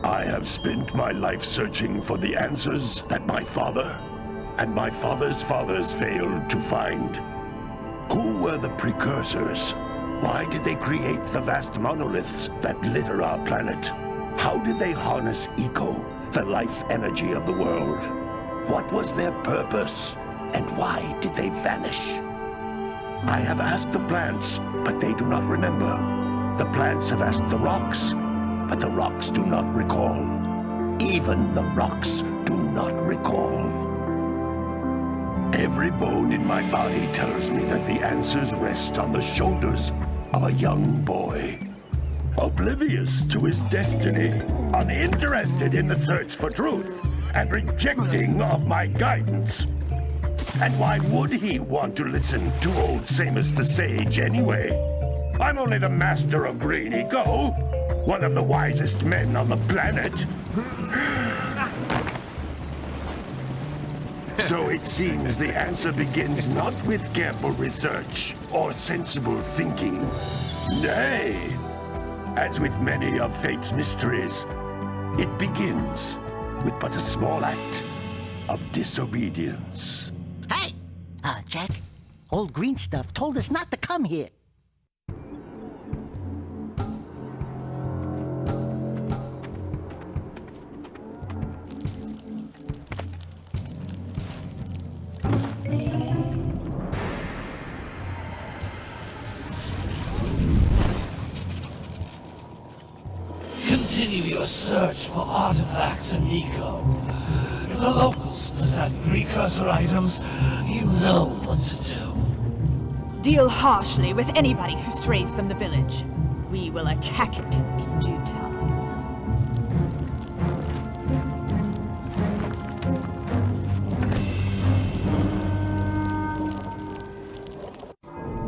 I have spent my life searching for the answers that my father and my father's fathers failed to find. Who were the Precursors? Why did they create the vast monoliths that litter our planet? How did they harness eco, the life energy of the world? What was their purpose, and why did they vanish? I have asked the plants, but they do not remember. The plants have asked the rocks, but the rocks do not recall. Even the rocks do not recall. Every bone in my body tells me that the answers rest on the shoulders of a young boy. Oblivious to his destiny, uninterested in the search for truth, and rejecting of my guidance. And why would he want to listen to old Samus the Sage anyway? I'm only the master of green eco, one of the wisest men on the planet. So it seems the answer begins not with careful research or sensible thinking. Nay, as with many of fate's mysteries, it begins with but a small act of disobedience. Hey! Jack, old green stuff told us not to come here. Continue your search for artifacts and eco. If the locals possess precursor items, you know what to do. Deal harshly with anybody who strays from the village. We will attack it in due time.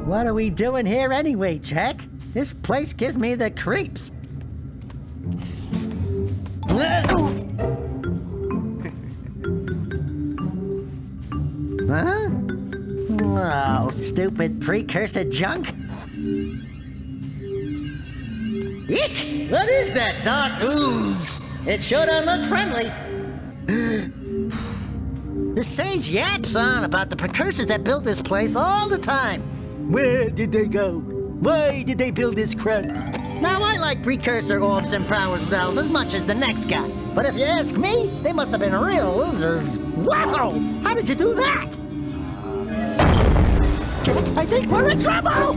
What are we doing here anyway, Jack? This place gives me the creeps. Huh? Oh, stupid precursor junk. Eek! What is that dark ooze? It sure don't look friendly. The sage yaps on about the precursors that built this place all the time. Where did they go? Why did they build this crud? Now, I like precursor orbs and power cells as much as the next guy. But if you ask me, they must have been real losers. Wow! How did you do that? Jack, I think we're in trouble!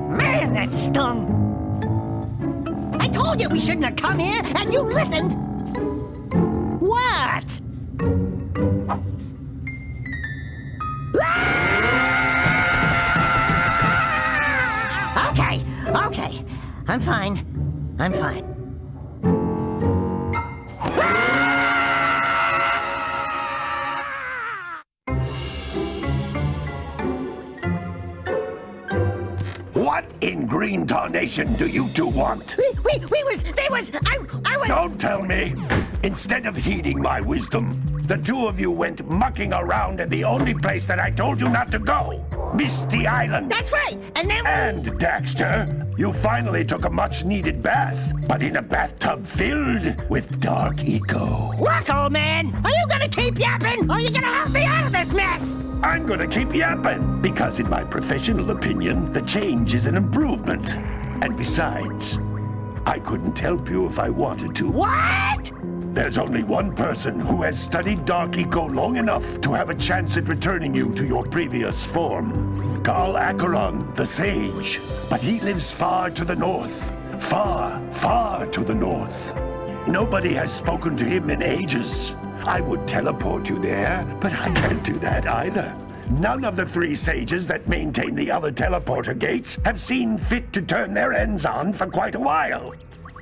Man, that stung! I told you we shouldn't have come here, and you listened! What? Okay. I'm fine. What in green tarnation do you two want? I was... Don't tell me! Instead of heeding my wisdom, the two of you went mucking around in the only place that I told you not to go! Misty Island! That's right! And then... And, Daxter, you finally took a much-needed bath, but in a bathtub filled with dark eco. Look, old man! Are you gonna keep yapping, or are you gonna help me out of this mess? I'm gonna keep yapping, because in my professional opinion, the change is an improvement. And besides, I couldn't help you if I wanted to. What? There's only one person who has studied dark eco long enough to have a chance at returning you to your previous form. Carl Acheron, the Sage. But he lives far to the north. Far to the north. Nobody has spoken to him in ages. I would teleport you there, but I can't do that either. None of the three sages that maintain the other teleporter gates have seen fit to turn their ends on for quite a while.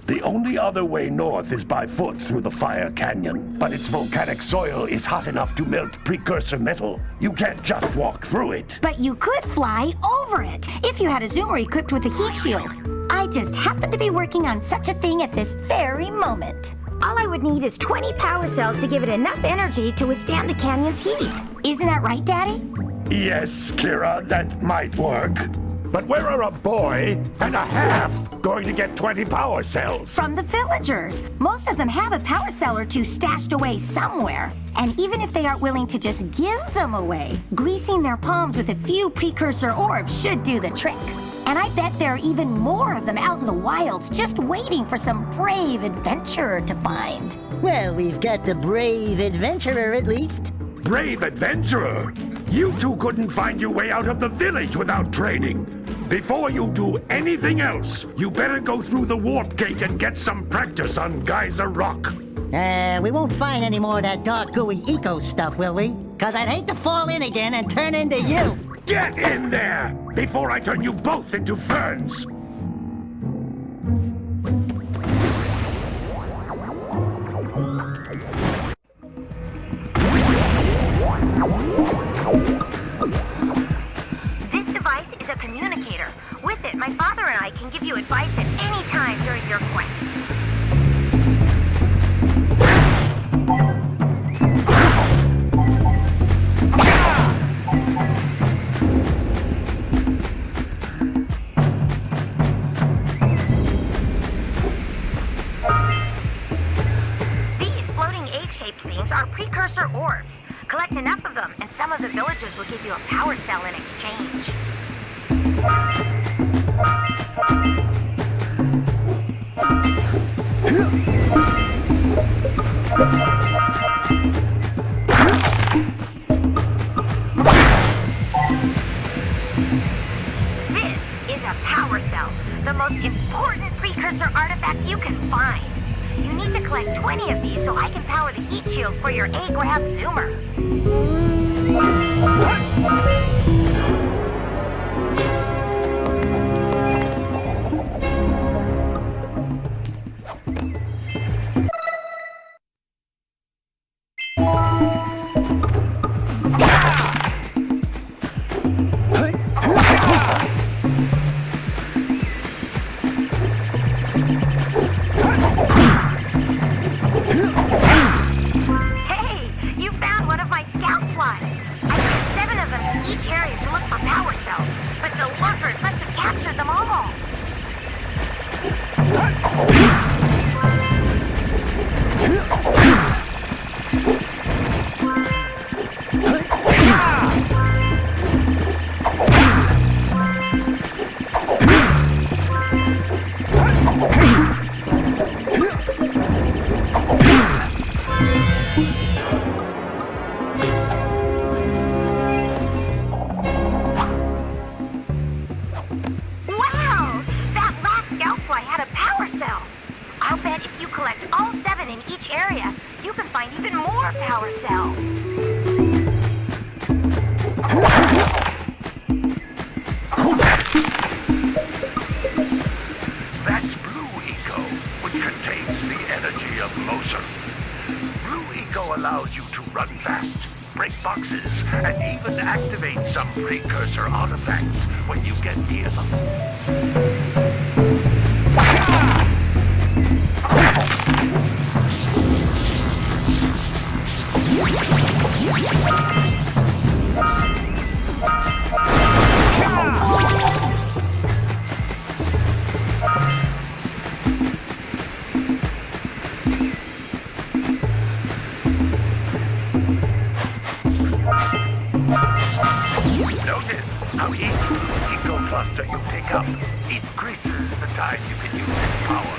The only other way north is by foot through the Fire Canyon, but its volcanic soil is hot enough to melt precursor metal. You can't just walk through it. But you could fly over it, if you had a zoomer equipped with a heat shield. I just happen to be working on such a thing at this very moment. All I would need is 20 power cells to give it enough energy to withstand the canyon's heat. Isn't that right, Daddy? Yes, Kira, that might work. But where are a boy and a half going to get 20 power cells? From the villagers. Most of them have a power cell or two stashed away somewhere. And even if they aren't willing to just give them away, greasing their palms with a few precursor orbs should do the trick. And I bet there are even more of them out in the wilds just waiting for some brave adventurer to find. Well, we've got the brave adventurer at least. Brave adventurer! You two couldn't find your way out of the village without training. Before you do anything else, you better go through the warp gate and get some practice on Geyser Rock. We won't find any more of that dark gooey eco stuff, will we? 'Cause I'd hate to fall in again and turn into you. Get in there before I turn you both into ferns. This device is a communicator. With it, my father and I can give you advice at any time during your quest. These floating egg-shaped things are precursor orbs. Collect enough of them, and some of the villagers will give you a power cell in exchange. This is a power cell, the most important precursor artifact you can find. You need to collect 20 of these so I can power the heat shield for your A-Grab zoomer. Precursor artifacts when you get near them. Notice how each eco cluster you pick up increases the time you can use its power.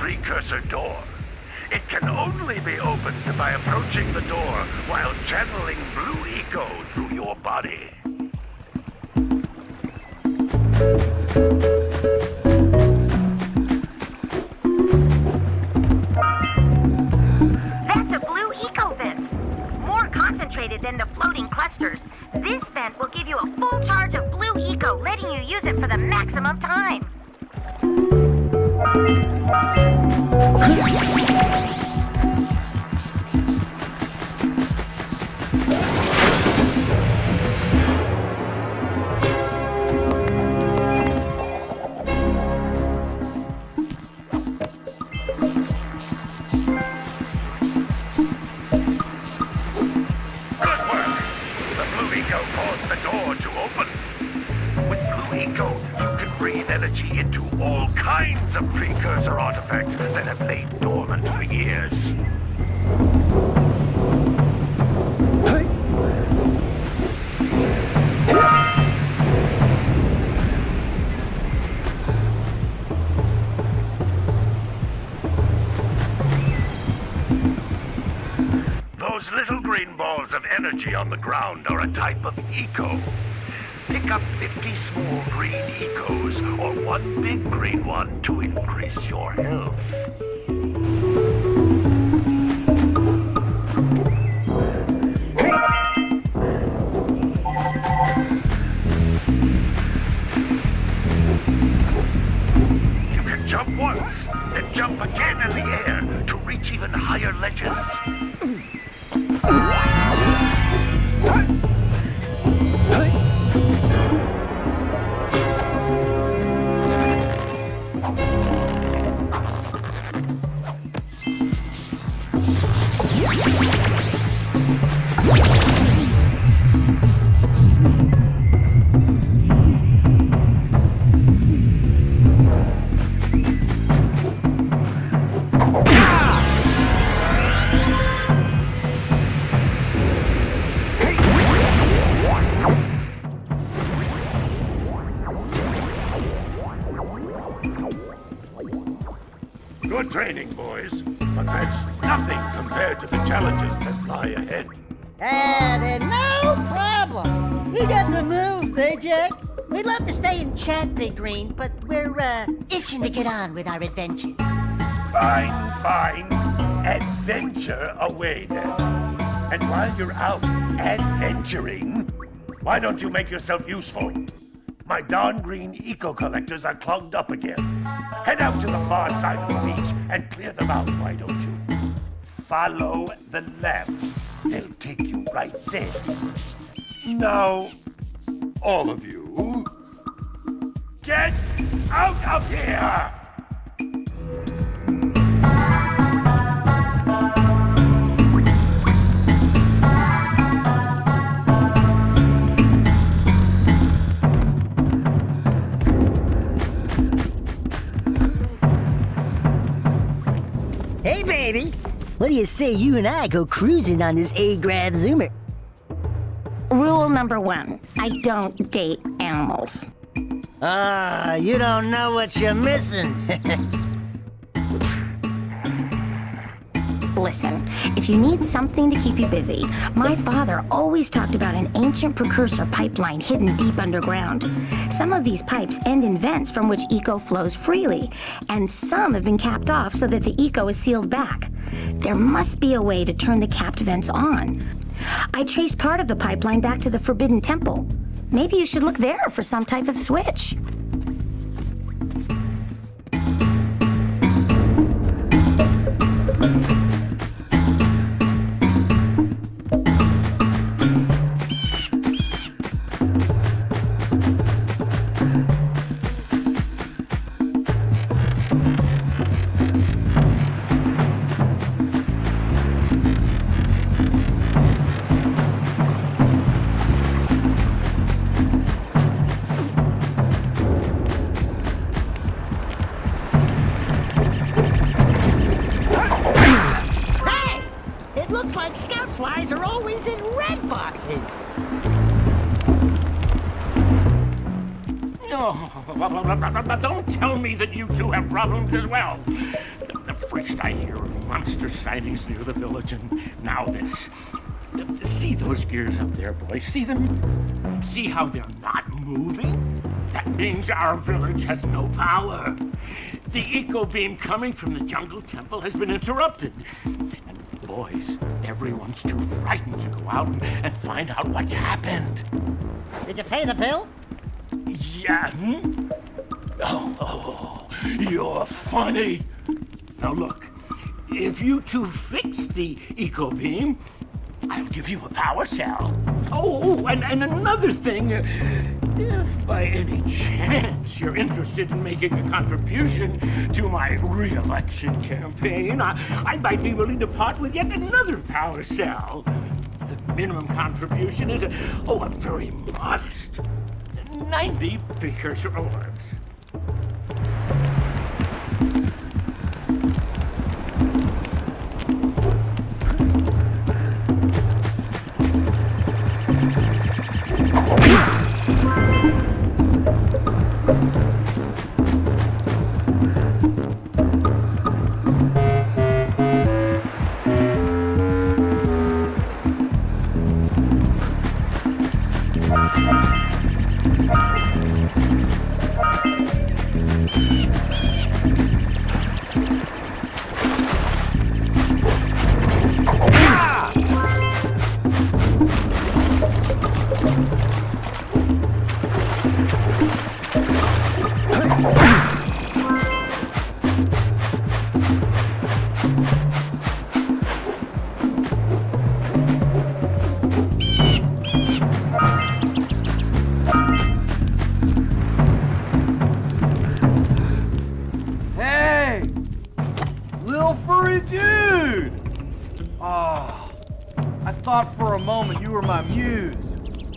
Precursor door. It can only be opened by approaching the door while channeling blue eco through your body. That's a blue eco vent. More concentrated than the floating clusters. This vent will give you a full charge of blue eco, letting you use it for the maximum time. Energy into all kinds of precursor artifacts that have lain dormant for years. Those little green balls of energy on the ground are a type of eco. Pick up 50 small green ecos or one big green one to increase your health. You can jump once, then jump again in the air to reach even higher ledges. Good training, boys, but that's nothing compared to the challenges that lie ahead. Then no problem. We got the moves, eh, Jack? We'd love to stay and chat, Big Green, but we're, itching to get on with our adventures. Fine, fine. Adventure away, then. And while you're out adventuring, why don't you make yourself useful? My darn green eco-collectors are clogged up again. Head out to the far side of the beach and clear them out, why don't you? Follow the lamps. They'll take you right there. Now, all of you, get out of here! Hey, baby. What do you say you and I go cruising on this A-Grav Zoomer? Rule number 1, I don't date animals. You don't know what you're missing. Listen, if you need something to keep you busy, my father always talked about an ancient precursor pipeline hidden deep underground. Some of these pipes end in vents from which eco flows freely, and some have been capped off so that the eco is sealed back. There must be a way to turn the capped vents on. I traced part of the pipeline back to the Forbidden Temple. Maybe you should look there for some type of switch. Flies are always in red boxes. Oh, don't tell me that you two have problems as well. The first I hear of monster sightings near the village, and now this. See those gears up there, boys? See them? See how they're not moving? That means our village has no power. The eco beam coming from the jungle temple has been interrupted. And boys, everyone's too frightened to go out and find out what's happened. Did you pay the bill? Yeah. Oh, you're funny. Now look, if you two fix the eco beam, I'll give you a power cell. Oh, and another thing, if by any chance you're interested in making a contribution to my re-election campaign, I might be willing to part with yet another power cell. The minimum contribution is a very modest 90 Precursor orbs.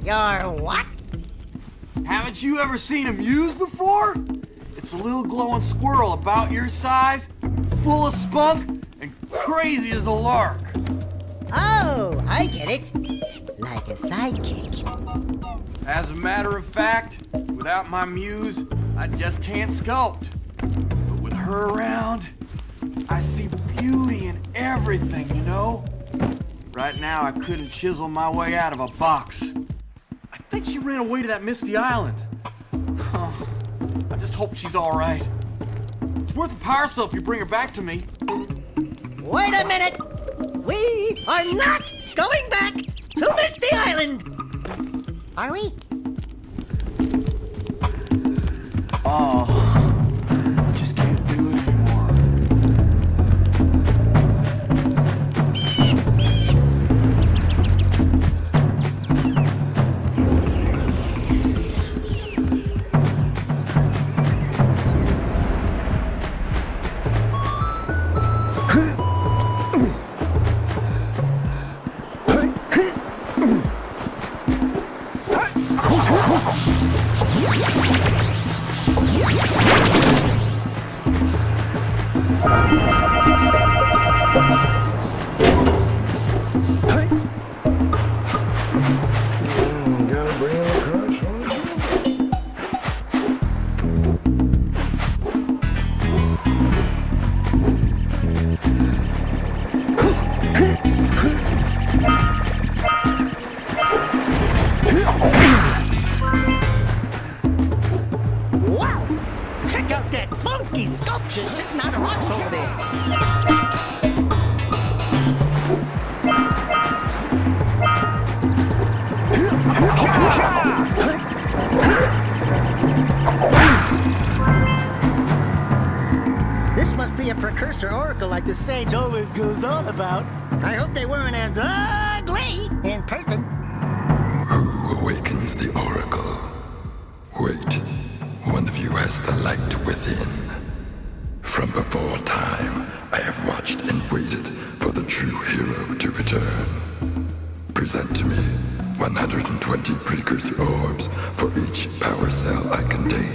Your what? Haven't you ever seen a muse before? It's a little glowing squirrel about your size, full of spunk, and crazy as a lark. Oh, I get it. Like a sidekick. As a matter of fact, without my muse, I just can't sculpt. But with her around, I see beauty in everything, you know? Right now, I couldn't chisel my way out of a box. I think she ran away to that misty island. I just hope she's all right. It's worth a power cell if you bring her back to me. Wait a minute! We are not going back to Misty Island! Are we? Oh, I just can't do it anymore. This must be a Precursor oracle like the sage always goes on about. I hope they weren't as ugly in person. Who awakens the oracle? Wait, one of you has the light within. From before time, I have watched and waited for the true hero to return. Present to me 120 Precursor orbs for each power cell I contain.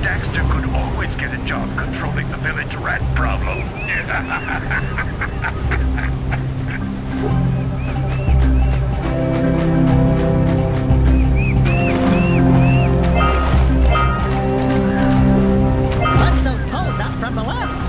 Daxter could always get a job controlling the village rat problem. Punch those poles out from below.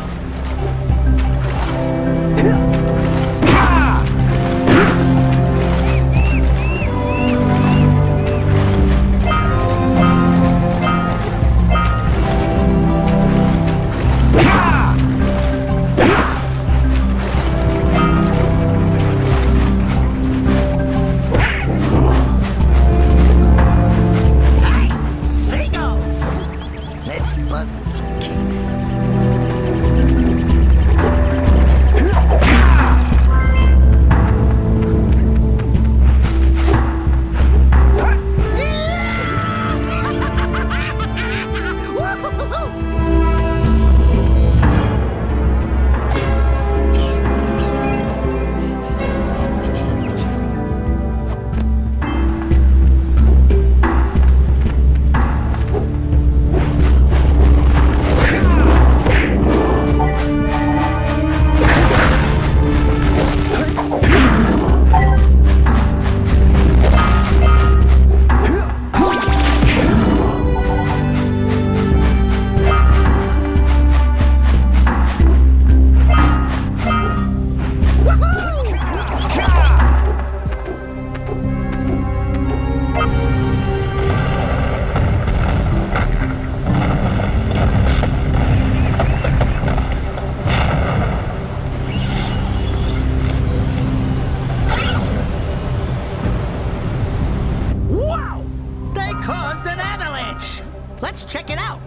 Let's check it out.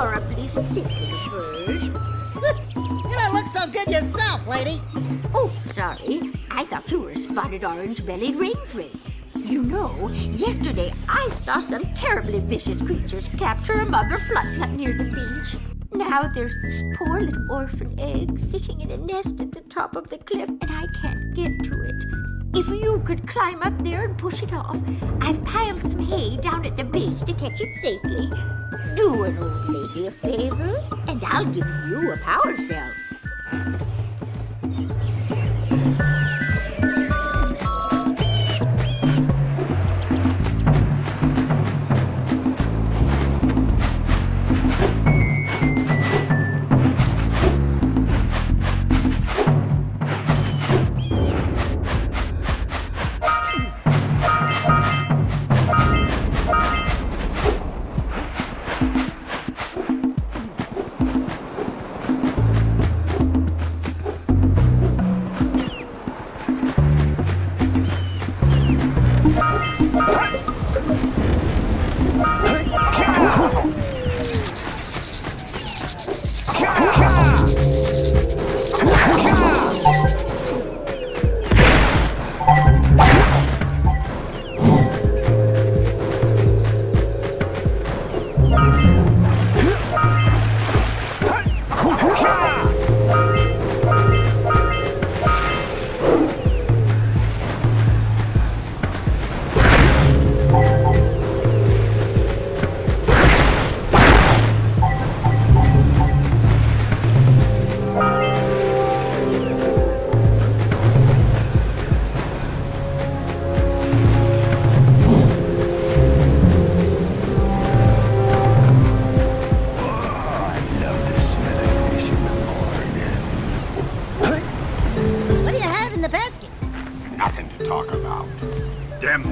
adorably sick little bird. You don't look so good yourself, lady. Oh, sorry. I thought you were a spotted orange-bellied rainfrey. You know, yesterday I saw some terribly vicious creatures capture a mother flut near the beach. Now there's this poor little orphan egg sitting in a nest at the top of the cliff, and I can't get to it. If you could climb up there and push it off, I've piled some hay down at the base to catch it safely. Do an old lady a favor, and I'll give you a power cell.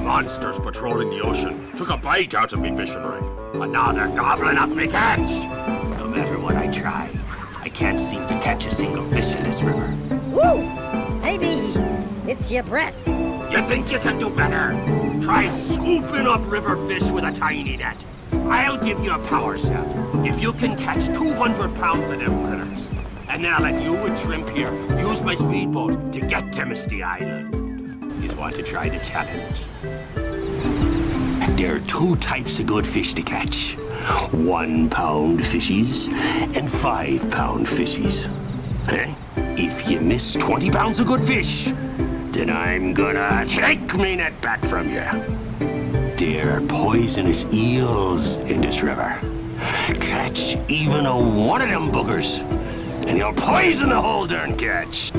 Monsters patrolling the ocean took a bite out of me fishing rig, and now they're gobbling up me catch. No matter what I try, I can't seem to catch a single fish in this river. Woo! Maybe it's your breath. You think you can do better? Try scooping up river fish with a tiny net. I'll give you a power cell if you can catch 200 pounds of them critters. And then I'll let you and Shrimp here use my speedboat to get to Misty Island. You want to try the challenge? There are two types of good fish to catch. 1 pound fishies and 5 pound fishies. If you miss 20 pounds of good fish, then I'm gonna take me net back from you. There are poisonous eels in this river. Catch even one of them boogers, and you'll poison the whole darn catch.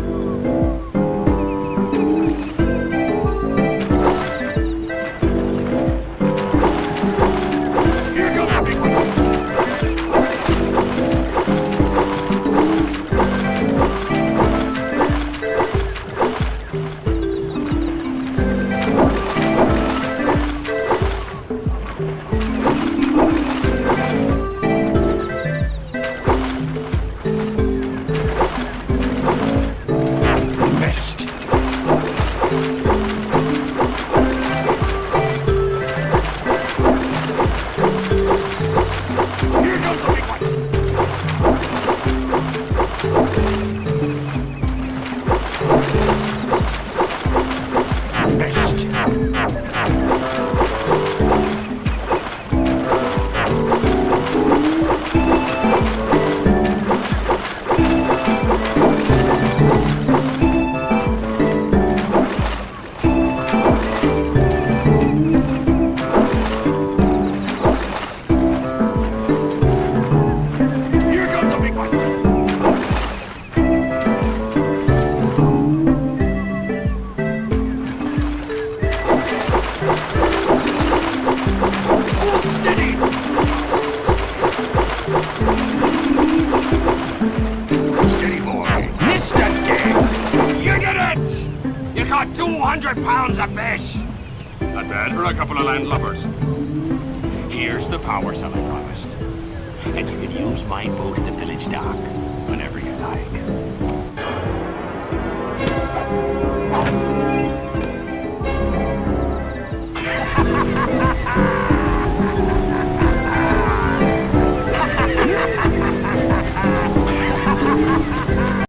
You caught 200 pounds of fish! Not bad for a couple of landlubbers. Here's the power cell I promised. And you can use my boat at the village dock whenever you like.